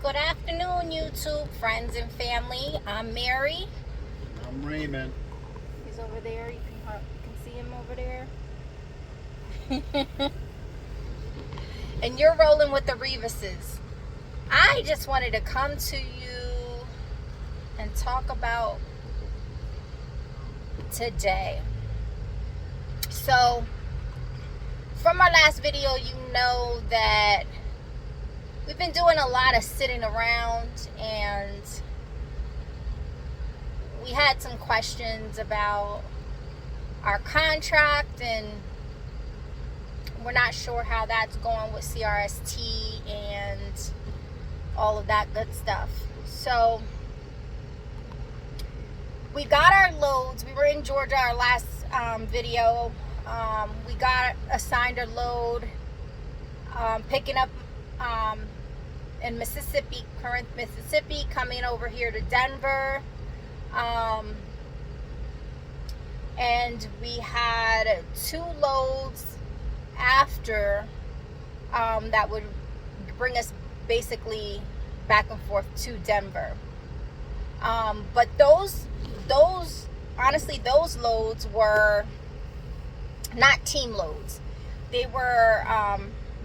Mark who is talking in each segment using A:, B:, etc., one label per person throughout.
A: Good afternoon, YouTube friends and family. I'm Mary.
B: I'm Raymond.
A: He's over there. You can see him over there. And you're rolling with the Reeveses. I just wanted to come to you and talk about today. So, from our last video, you know that we've been doing a lot of sitting around, and we had some questions about our contract, and we're not sure how that's going with CRST and all of that good stuff. So we got our loads. We were in Georgia our last video. We got assigned a load, picking up in Mississippi, Corinth, Mississippi, coming over here to Denver. And we had 2 loads after that would bring us basically back and forth to Denver. But those honestly, those loads were not team loads. They were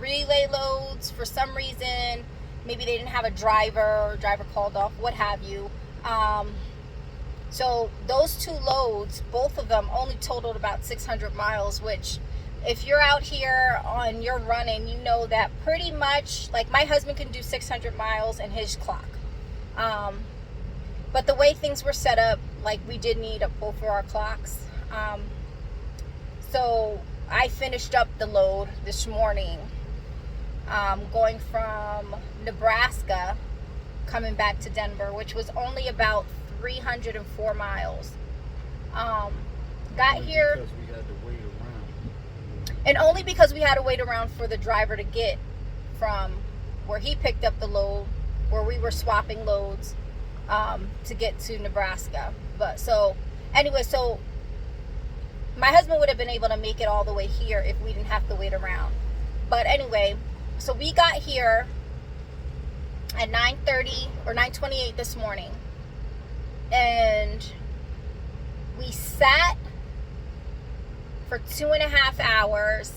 A: relay loads. For some reason, maybe they didn't have a driver, or driver called off, what have you. So those 2 loads, both of them only totaled about 600 miles, which if you're out here on your running, you know that pretty much, like, my husband can do 600 miles in his clock. But the way things were set up, like, we did need both of our clocks. So I finished up the load this morning, going from Nebraska, coming back to Denver, which was only about 304 miles. Got here,
B: Because we had to wait around.
A: and only because we had to wait around for the driver to get from where he picked up the load, where we were swapping loads, to get to Nebraska. But so anyway, so my husband would have been able to make it all the way here if we didn't have to wait around. But anyway, so we got here at 9:30 or 9:28 this morning, and we sat for 2.5 hours,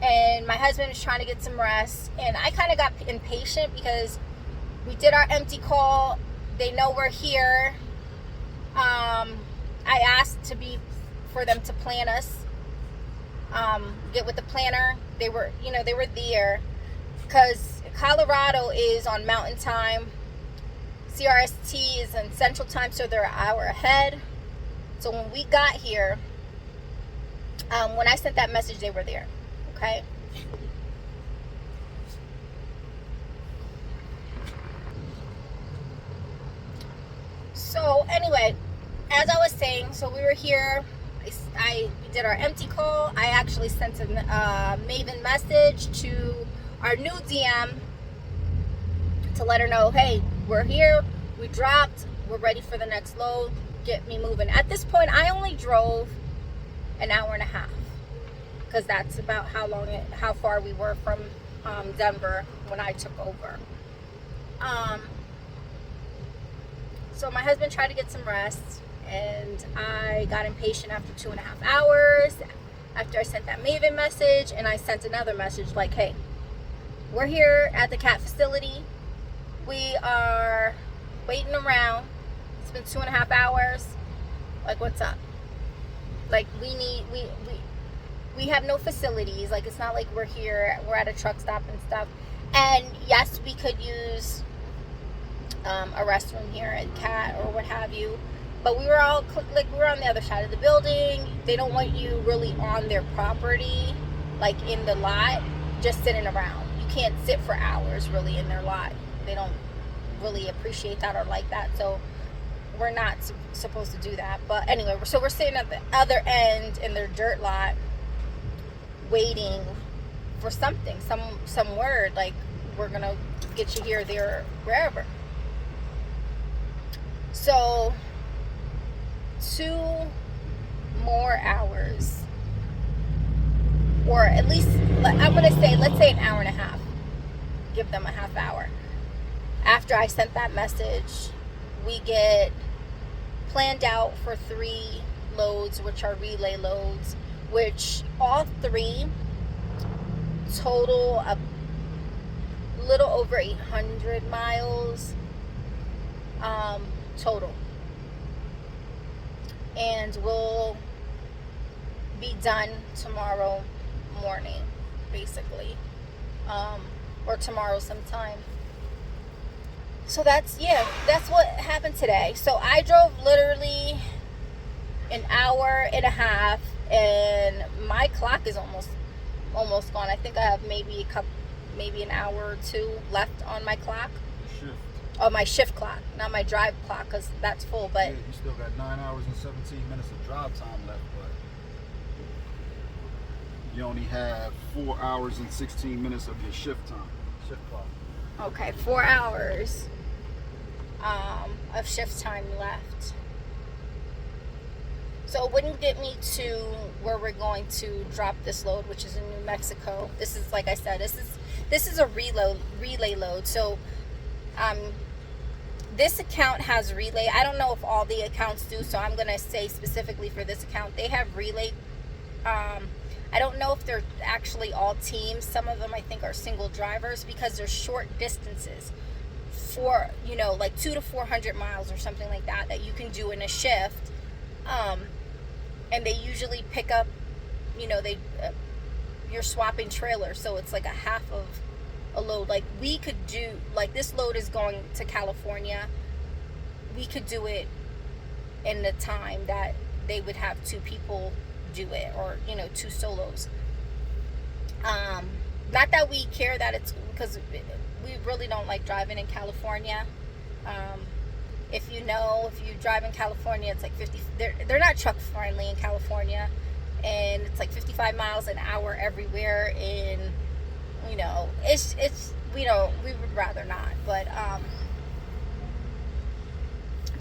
A: and my husband was trying to get some rest, and I kind of got impatient because we did our empty call. They know we're here. I asked for them to plan us, get with the planner. They were there, because Colorado is on mountain time. CRST is in central time, so they're an hour ahead. So when we got here, when I sent that message, they were there. Okay. So anyway, as I was saying, so we were here. We did our empty call. I actually sent a Maven message to our new DM to let her know, hey, we're here, we dropped, we're ready for the next load, get me moving. At this point, I only drove an hour and a half, because that's about how far we were from Denver when I took over. So my husband tried to get some rest, and I got impatient after 2.5 hours, after I sent that Maven message, and I sent another message like, hey, we're here at the CAT facility. We are waiting around. It's been 2.5 hours. Like, what's up? Like, we have no facilities. Like, it's not like we're here, we're at a truck stop and stuff. And yes, we could use a restroom here at CAT or what have you, but we were all like, we were on the other side of the building. They don't want you really on their property, like in the lot, just sitting around. You can't sit for hours really in their lot. They don't really appreciate that or like that, so we're not supposed to do that. But anyway, so we're sitting at the other end in their dirt lot, waiting for something, some word, like, we're gonna get you here, there, wherever. So 2 more hours, or at least, I'm gonna say, let's say an hour and a half, give them a half hour. After I sent that message, we get planned out for 3 loads, which are relay loads, which all 3 total a little over 800 miles total. And we'll be done tomorrow morning, basically, or tomorrow sometime. So that's what happened today. So I drove literally an hour and a half, and my clock is almost gone. I think I have maybe an hour or 2 left on my clock.
B: Shift.
A: Oh, my shift clock, not my drive clock, because that's full. But
B: Yeah, you still got 9 hours and 17 minutes of drive time left, but you only have 4 hours and 16 minutes of your shift time. Shift clock.
A: okay, 4 hours of shift time left. So it wouldn't get me to where we're going to drop this load, which is in New Mexico. This is, like I said, this is a relay load. So this account has relay. I don't know if all the accounts do, so I'm going to say specifically for this account, they have relay. I don't know if they're actually all teams. Some of them I think are single drivers, because they're short distances for, like 200 to 400 miles or something like that you can do in a shift. And they usually pick up, you're swapping trailers, so it's like a half of a load. Like we could do, like this load is going to California. We could do it in the time that they would have 2 people do it, or 2 solos. Not that we care that it's, because we really don't like driving in California. If you drive in California, it's like 50. They're not truck friendly in California, and it's like 55 miles an hour everywhere. And it's we would rather not. But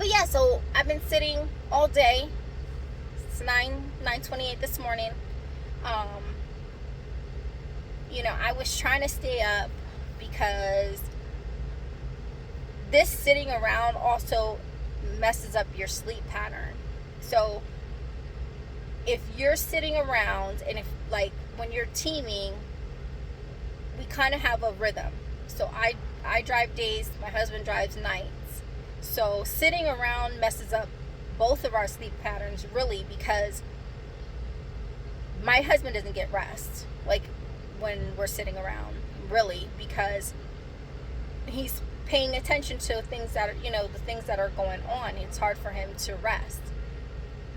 A: yeah. So I've been sitting all day. It's 9:28 this morning. I was trying to stay up because this sitting around also messes up your sleep pattern. So if you're sitting around, and if like when you're teaming, we kind of have a rhythm. So I drive days, my husband drives nights. So sitting around messes up both of our sleep patterns, really, because my husband doesn't get rest like when we're sitting around, really, because he's paying attention to things that are, the things that are going on. It's hard for him to rest.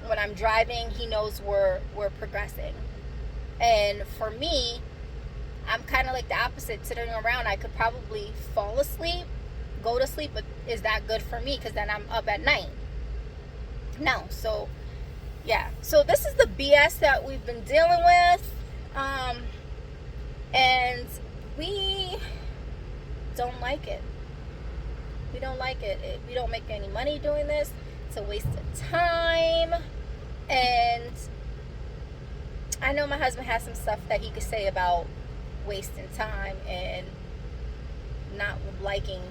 A: When I'm driving, he knows we're progressing. And for me, I'm kind of like the opposite. Sitting around, I could probably fall asleep, go to sleep, but is that good for me? Because then I'm up at night. No. So yeah, so this is the BS that we've been dealing with, and we don't like it. We don't like it. We don't make any money doing this. It's a waste of time. And I know my husband has some stuff that he could say about wasting time and not liking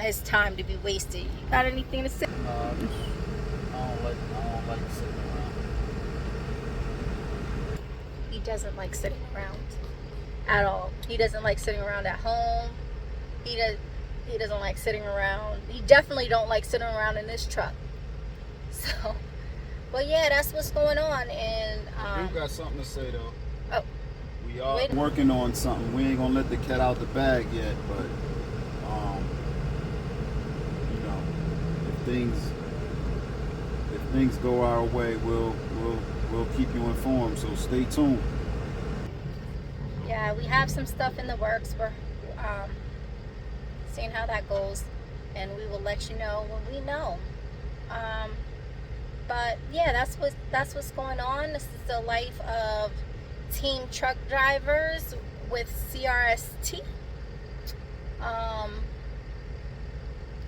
A: his time to be wasted. You got anything to say?
B: I don't like sitting around.
A: He doesn't like sitting around at all. He doesn't like sitting around at home. He doesn't like sitting around. He definitely don't like sitting around in this truck. So, but yeah, that's what's going on. And
B: I do got something to say though.
A: Oh,
B: we are working on something. We ain't gonna let the cat out the bag yet, but if things go our way, we'll keep you informed. So stay tuned.
A: yeah, we have some stuff in the works. We're seeing how that goes, and we will let you know when we know. But yeah, that's what's going on. This is the life of team truck drivers with CRST.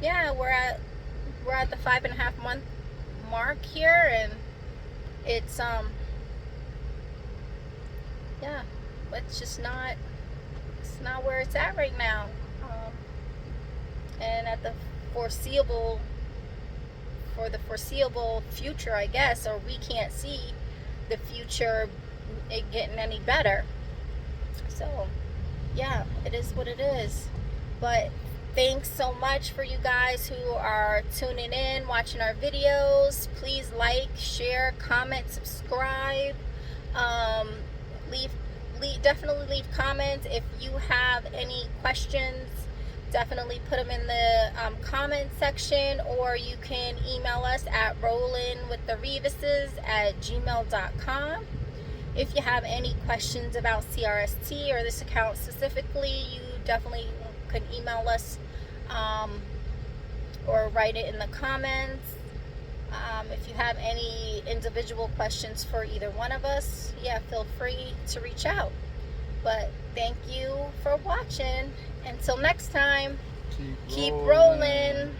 A: Yeah, we're at the 5.5 month mark here, and it's yeah, it's just not where it's at right now. and at the foreseeable future, I guess, or we can't see the future it getting any better. So yeah, it is what it is. But thanks so much for you guys who are tuning in, watching our videos. Please like, share, comment, subscribe. Definitely leave comments. If you have any questions, definitely put them in the comment section, or you can email us at rollinwiththerevises@gmail.com. If you have any questions about CRST or this account specifically, you definitely could email us or write it in the comments. If you have any individual questions for either one of us, yeah, feel free to reach out. But thank you for watching. Until next time, keep rolling.